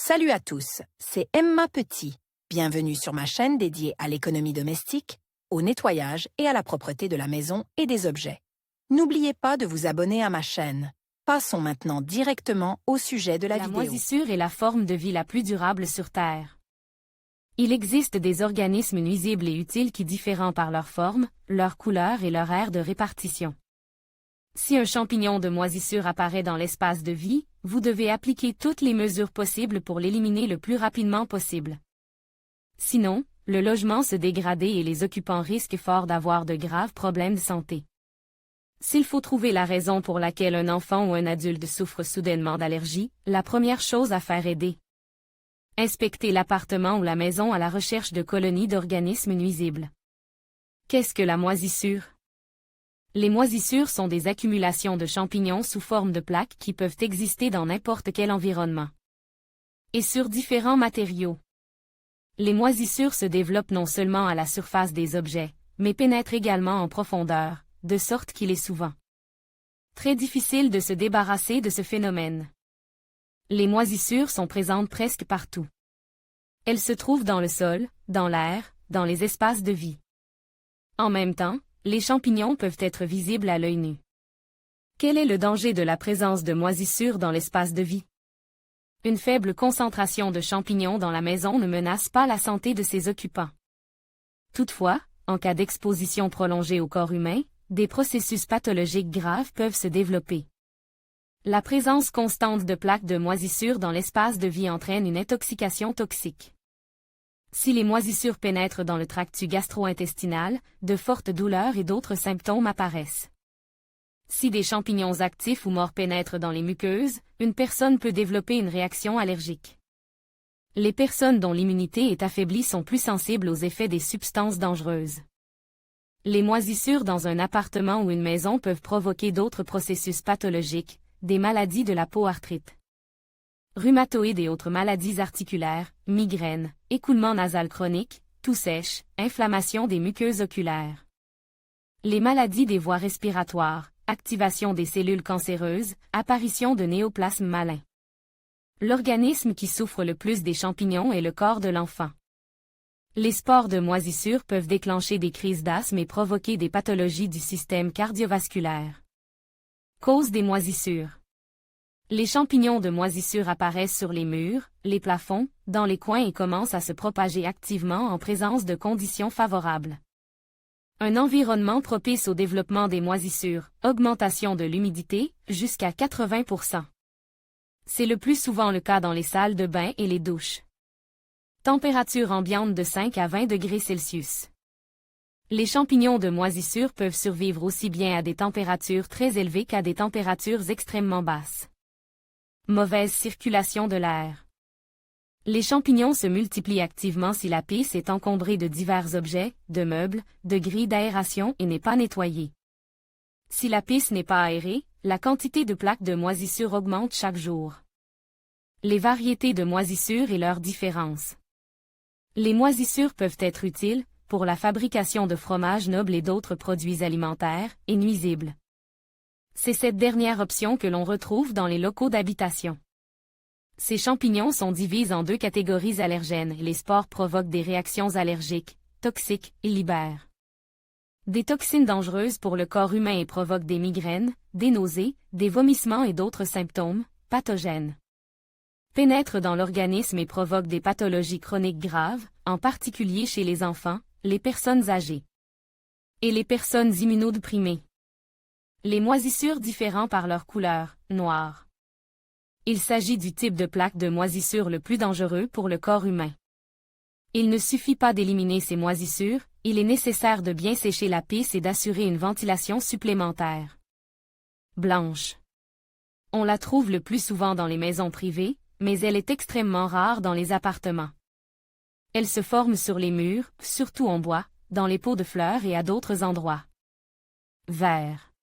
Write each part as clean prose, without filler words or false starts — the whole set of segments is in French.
Salut à tous, c'est Emma Petit. Bienvenue sur ma chaîne dédiée à l'économie domestique, au nettoyage et à la propreté de la maison et des objets. N'oubliez pas de vous abonner à ma chaîne. Passons maintenant directement au sujet de la vidéo. La moisissure est la forme de vie la plus durable sur Terre. Il existe des organismes nuisibles et utiles qui diffèrent par leur forme, leur couleur et leur aire de répartition. Si un champignon de moisissure apparaît dans l'espace de vie, vous devez appliquer toutes les mesures possibles pour l'éliminer le plus rapidement possible. Sinon, le logement se dégrade et les occupants risquent fort d'avoir de graves problèmes de santé. S'il faut trouver la raison pour laquelle un enfant ou un adulte souffre soudainement d'allergie, la première chose à faire est inspecter l'appartement ou la maison à la recherche de colonies d'organismes nuisibles. Qu'est-ce que la moisissure? Les moisissures sont des accumulations de champignons sous forme de plaques qui peuvent exister dans n'importe quel environnement. Et sur différents matériaux. Les moisissures se développent non seulement à la surface des objets, mais pénètrent également en profondeur, de sorte qu'il est souvent très difficile de se débarrasser de ce phénomène. Les moisissures sont présentes presque partout. Elles se trouvent dans le sol, dans l'air, dans les espaces de vie. En même temps, les champignons peuvent être visibles à l'œil nu. Quel est le danger de la présence de moisissures dans l'espace de vie? Une faible concentration de champignons dans la maison ne menace pas la santé de ses occupants. Toutefois, en cas d'exposition prolongée au corps humain, des processus pathologiques graves peuvent se développer. La présence constante de plaques de moisissures dans l'espace de vie entraîne une intoxication toxique. Si les moisissures pénètrent dans le tractus gastro-intestinal, de fortes douleurs et d'autres symptômes apparaissent. Si des champignons actifs ou morts pénètrent dans les muqueuses, une personne peut développer une réaction allergique. Les personnes dont l'immunité est affaiblie sont plus sensibles aux effets des substances dangereuses. Les moisissures dans un appartement ou une maison peuvent provoquer d'autres processus pathologiques, des maladies de la peau, arthrite rhumatoïde et autres maladies articulaires, migraines, écoulement nasal chronique, toux sèche, inflammation des muqueuses oculaires. Les maladies des voies respiratoires, activation des cellules cancéreuses, apparition de néoplasmes malins. L'organisme qui souffre le plus des champignons est le corps de l'enfant. Les spores de moisissure peuvent déclencher des crises d'asthme et provoquer des pathologies du système cardiovasculaire. Cause des moisissures. Les champignons de moisissure apparaissent sur les murs, les plafonds, dans les coins et commencent à se propager activement en présence de conditions favorables. Un environnement propice au développement des moisissures, augmentation de l'humidité, jusqu'à 80%. C'est le plus souvent le cas dans les salles de bain et les douches. Température ambiante de 5 à 20 degrés Celsius. Les champignons de moisissure peuvent survivre aussi bien à des températures très élevées qu'à des températures extrêmement basses. Mauvaise circulation de l'air. Les champignons se multiplient activement si la pièce est encombrée de divers objets, de meubles, de grilles d'aération et n'est pas nettoyée. Si la pièce n'est pas aérée, la quantité de plaques de moisissure augmente chaque jour. Les variétés de moisissure et leurs différences. Les moisissures peuvent être utiles pour la fabrication de fromages nobles et d'autres produits alimentaires, et nuisibles. C'est cette dernière option que l'on retrouve dans les locaux d'habitation. Ces champignons sont divisés en deux catégories allergènes. Les spores provoquent des réactions allergiques, toxiques, et libèrent des toxines dangereuses pour le corps humain et provoquent des migraines, des nausées, des vomissements et d'autres symptômes pathogènes. Pénètrent dans l'organisme et provoquent des pathologies chroniques graves, en particulier chez les enfants, les personnes âgées et les personnes immunodéprimées. Les moisissures diffèrent par leur couleur, noire. Il s'agit du type de plaque de moisissure le plus dangereux pour le corps humain. Il ne suffit pas d'éliminer ces moisissures, il est nécessaire de bien sécher la pièce et d'assurer une ventilation supplémentaire. Blanche. On la trouve le plus souvent dans les maisons privées, mais elle est extrêmement rare dans les appartements. Elle se forme sur les murs, surtout en bois, dans les pots de fleurs et à d'autres endroits. Vert.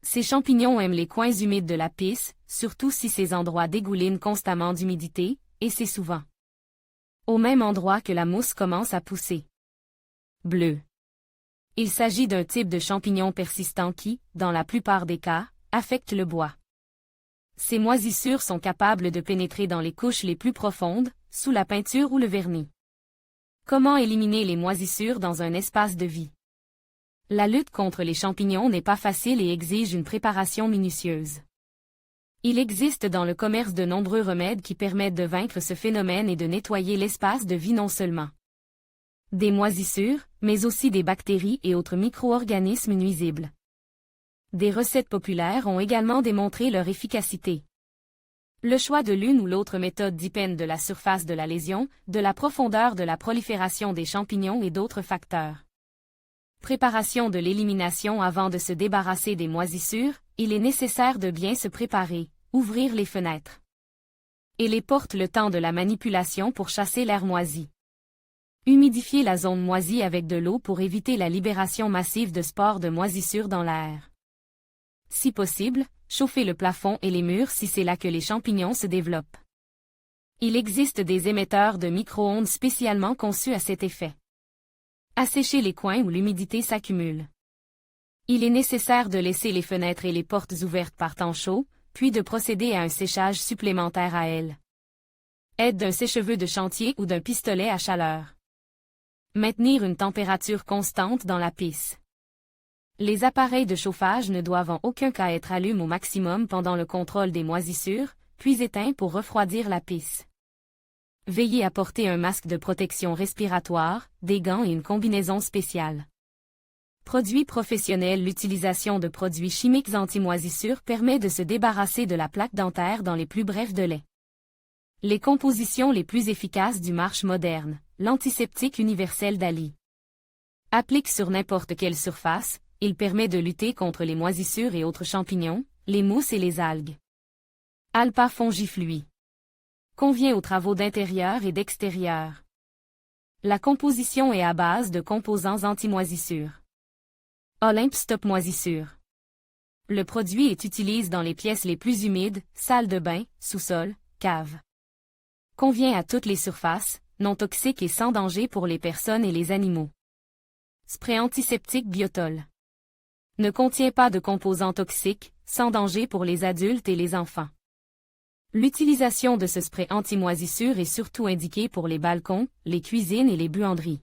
Ces champignons aiment les coins humides de la pièce, surtout si ces endroits dégoulinent constamment d'humidité, et c'est souvent au même endroit que la mousse commence à pousser. Bleu. Il s'agit d'un type de champignon persistant qui, dans la plupart des cas, affecte le bois. Ces moisissures sont capables de pénétrer dans les couches les plus profondes, sous la peinture ou le vernis. Comment éliminer les moisissures dans un espace de vie? La lutte contre les champignons n'est pas facile et exige une préparation minutieuse. Il existe dans le commerce de nombreux remèdes qui permettent de vaincre ce phénomène et de nettoyer l'espace de vie non seulement des moisissures, mais aussi des bactéries et autres micro-organismes nuisibles. Des recettes populaires ont également démontré leur efficacité. Le choix de l'une ou l'autre méthode dépend de la surface de la lésion, de la profondeur de la prolifération des champignons et d'autres facteurs. Préparation de l'élimination. Avant de se débarrasser des moisissures, il est nécessaire de bien se préparer, ouvrir les fenêtres et les portes le temps de la manipulation pour chasser l'air moisi. Humidifier la zone moisie avec de l'eau pour éviter la libération massive de spores de moisissure dans l'air. Si possible, chauffer le plafond et les murs si c'est là que les champignons se développent. Il existe des émetteurs de micro-ondes spécialement conçus à cet effet. Assécher les coins où l'humidité s'accumule. Il est nécessaire de laisser les fenêtres et les portes ouvertes par temps chaud, puis de procéder à un séchage supplémentaire à elles. Aide d'un sèche-cheveux de chantier ou d'un pistolet à chaleur. Maintenir une température constante dans la pisse. Les appareils de chauffage ne doivent en aucun cas être allumés au maximum pendant le contrôle des moisissures, puis éteints pour refroidir la pisse. Veillez à porter un masque de protection respiratoire, des gants et une combinaison spéciale. Produits professionnels. L'utilisation de produits chimiques anti-moisissures permet de se débarrasser de la plaque dentaire dans les plus brefs délais. Les compositions les plus efficaces du marché moderne, l'antiseptique universel Dali. Applique sur n'importe quelle surface, il permet de lutter contre les moisissures et autres champignons, les mousses et les algues. Alpa Fongiflui. Convient aux travaux d'intérieur et d'extérieur. La composition est à base de composants anti-moisissures. Olympe Stop Moisissure. Le produit est utilisé dans les pièces les plus humides, salle de bain, sous-sol, cave. Convient à toutes les surfaces, non toxique et sans danger pour les personnes et les animaux. Spray antiseptique Biotol. Ne contient pas de composants toxiques, sans danger pour les adultes et les enfants. L'utilisation de ce spray anti-moisissure est surtout indiquée pour les balcons, les cuisines et les buanderies.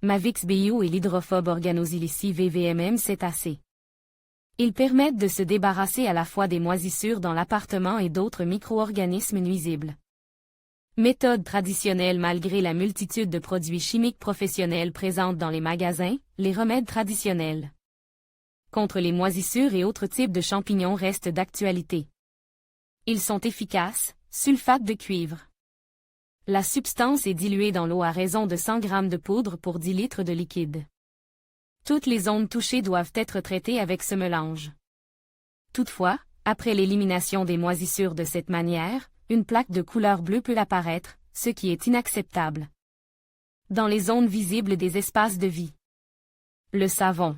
Mavix Bio et l'hydrophobe organosilicie VVMM cétacé. Ils permettent de se débarrasser à la fois des moisissures dans l'appartement et d'autres micro-organismes nuisibles. Méthode traditionnelle. Malgré la multitude de produits chimiques professionnels présents dans les magasins, les remèdes traditionnels contre les moisissures et autres types de champignons restent d'actualité. Ils sont efficaces. Sulfate de cuivre. La substance est diluée dans l'eau à raison de 100 g de poudre pour 10 litres de liquide. Toutes les zones touchées doivent être traitées avec ce mélange. Toutefois, après l'élimination des moisissures de cette manière, une plaque de couleur bleue peut apparaître, ce qui est inacceptable. Dans les zones visibles des espaces de vie. Le savon.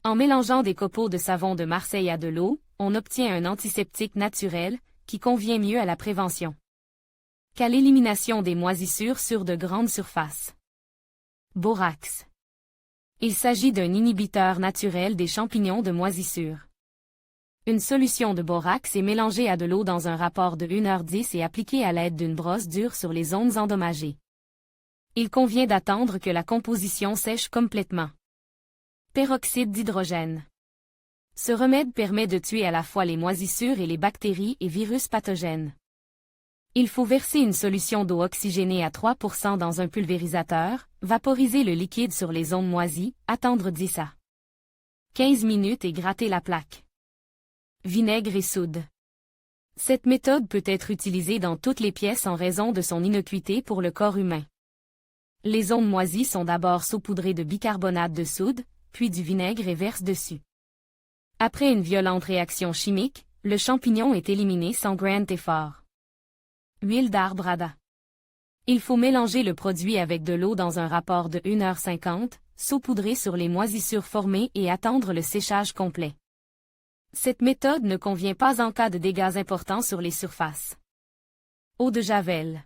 En mélangeant des copeaux de savon de Marseille à de l'eau, on obtient un antiseptique naturel, qui convient mieux à la prévention qu'à l'élimination des moisissures sur de grandes surfaces. Borax. Il s'agit d'un inhibiteur naturel des champignons de moisissure. Une solution de borax est mélangée à de l'eau dans un rapport de 1h10 et appliquée à l'aide d'une brosse dure sur les zones endommagées. Il convient d'attendre que la composition sèche complètement. Peroxyde d'hydrogène. Ce remède permet de tuer à la fois les moisissures et les bactéries et virus pathogènes. Il faut verser une solution d'eau oxygénée à 3% dans un pulvérisateur, vaporiser le liquide sur les zones moisies, attendre 10 à 15 minutes et gratter la plaque. Vinaigre et soude. Cette méthode peut être utilisée dans toutes les pièces en raison de son innocuité pour le corps humain. Les zones moisies sont d'abord saupoudrées de bicarbonate de soude, puis du vinaigre et versent dessus. Après une violente réaction chimique, le champignon est éliminé sans grand effort. Huile d'arbre Ada. Il faut mélanger le produit avec de l'eau dans un rapport de 1h50, saupoudrer sur les moisissures formées et attendre le séchage complet. Cette méthode ne convient pas en cas de dégâts importants sur les surfaces. Eau de Javel.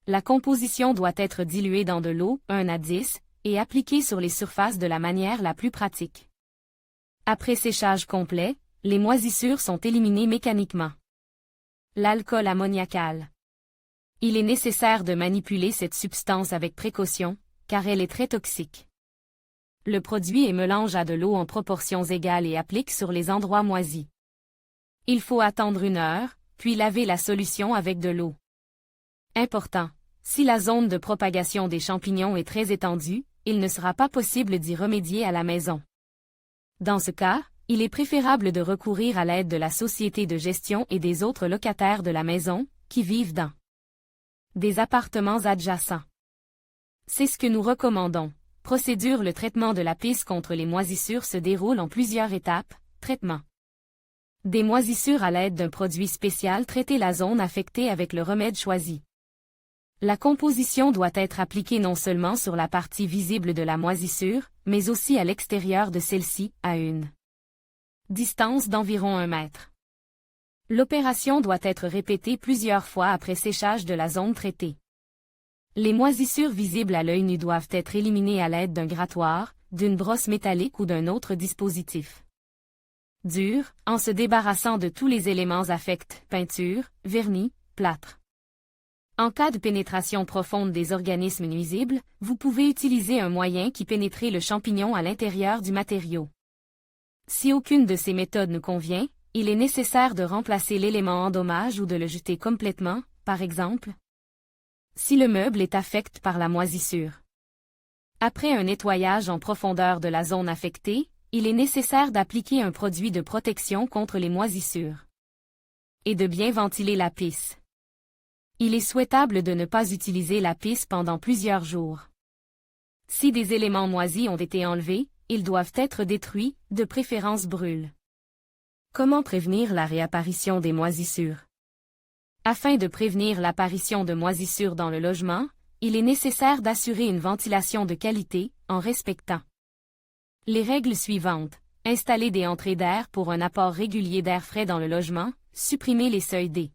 La composition doit être diluée dans de l'eau, 1 à 10, et appliquée sur les surfaces de la manière la plus pratique. Après séchage complet, les moisissures sont éliminées mécaniquement. L'alcool ammoniacal. Il est nécessaire de manipuler cette substance avec précaution, car elle est très toxique. Le produit est mélangé à de l'eau en proportions égales et applique sur les endroits moisis. Il faut attendre 1 heure, puis laver la solution avec de l'eau. Important. Si la zone de propagation des champignons est très étendue, il ne sera pas possible d'y remédier à la maison. Dans ce cas, il est préférable de recourir à l'aide de la société de gestion et des autres locataires de la maison, qui vivent dans des appartements adjacents. C'est ce que nous recommandons. Procédure. Le traitement de la pisse contre les moisissures se déroule en plusieurs étapes. Traitement des moisissures à l'aide d'un produit spécial. Traiter la zone affectée avec le remède choisi. La composition doit être appliquée non seulement sur la partie visible de la moisissure, mais aussi à l'extérieur de celle-ci, à une distance d'environ 1 mètre. L'opération doit être répétée plusieurs fois après séchage de la zone traitée. Les moisissures visibles à l'œil nu doivent être éliminées à l'aide d'un grattoir, d'une brosse métallique ou d'un autre dispositif dur, en se débarrassant de tous les éléments affectés, peinture, vernis, plâtre. En cas de pénétration profonde des organismes nuisibles, vous pouvez utiliser un moyen qui pénètre le champignon à l'intérieur du matériau. Si aucune de ces méthodes ne convient, il est nécessaire de remplacer l'élément en dommage ou de le jeter complètement, par exemple, si le meuble est affecté par la moisissure. Après un nettoyage en profondeur de la zone affectée, il est nécessaire d'appliquer un produit de protection contre les moisissures et de bien ventiler la pisse. Il est souhaitable de ne pas utiliser la pisse pendant plusieurs jours. Si des éléments moisis ont été enlevés, ils doivent être détruits, de préférence brûlés. Comment prévenir la réapparition des moisissures? Afin de prévenir l'apparition de moisissures dans le logement, il est nécessaire d'assurer une ventilation de qualité, en respectant les règles suivantes. Installer des entrées d'air pour un apport régulier d'air frais dans le logement, supprimer les seuils des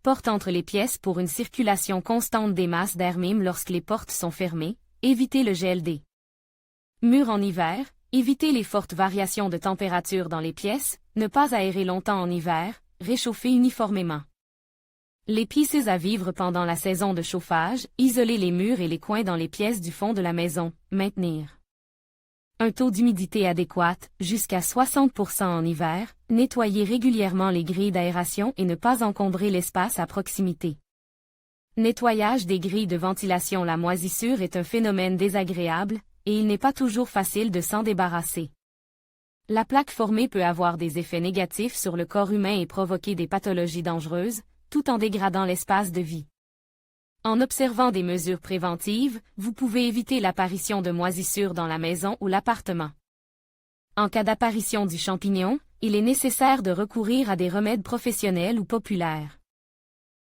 portes entre les pièces pour une circulation constante des masses d'air même lorsque les portes sont fermées, éviter le gel des murs en hiver, éviter les fortes variations de température dans les pièces, ne pas aérer longtemps en hiver, réchauffer uniformément les pièces à vivre pendant la saison de chauffage, isoler les murs et les coins dans les pièces du fond de la maison, maintenir un taux d'humidité adéquat, jusqu'à 60% en hiver, nettoyer régulièrement les grilles d'aération et ne pas encombrer l'espace à proximité. Nettoyage des grilles de ventilation. La moisissure est un phénomène désagréable, et il n'est pas toujours facile de s'en débarrasser. La plaque formée peut avoir des effets négatifs sur le corps humain et provoquer des pathologies dangereuses, tout en dégradant l'espace de vie. En observant des mesures préventives, vous pouvez éviter l'apparition de moisissures dans la maison ou l'appartement. En cas d'apparition du champignon, il est nécessaire de recourir à des remèdes professionnels ou populaires.